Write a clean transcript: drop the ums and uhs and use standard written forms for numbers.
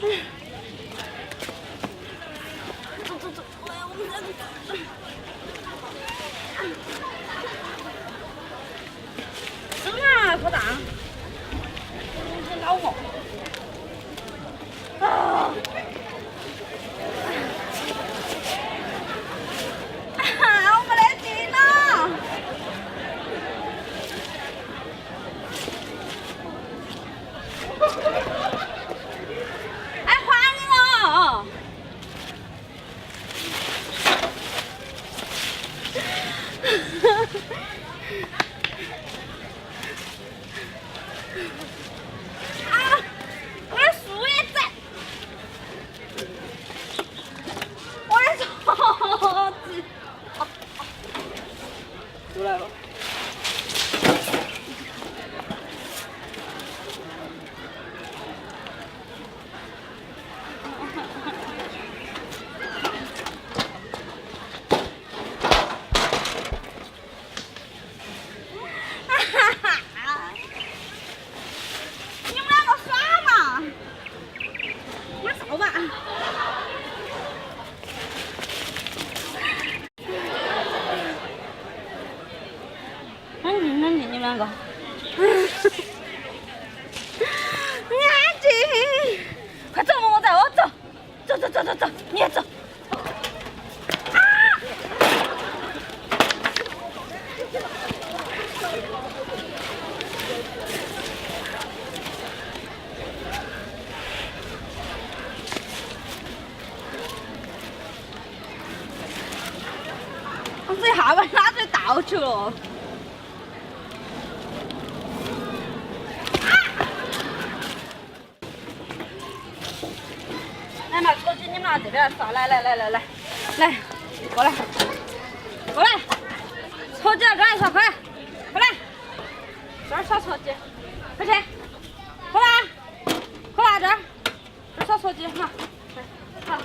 走走走，哎呀，我们再走。什么不打？你老我。啊！我没来劲呢。哎，还你了。啊！我的树也在。我的草子。出来吧。你们两个耍嘛？买扫把。安静，你们两个。你安静，快走，我带我走，走，你也走。啊！我这下巴哪最倒去了？来嘛，过去你们俩这边来耍，来，过来，搓脚这儿耍，快来，这儿耍搓脚，快去，过来这儿耍搓脚，哈，好。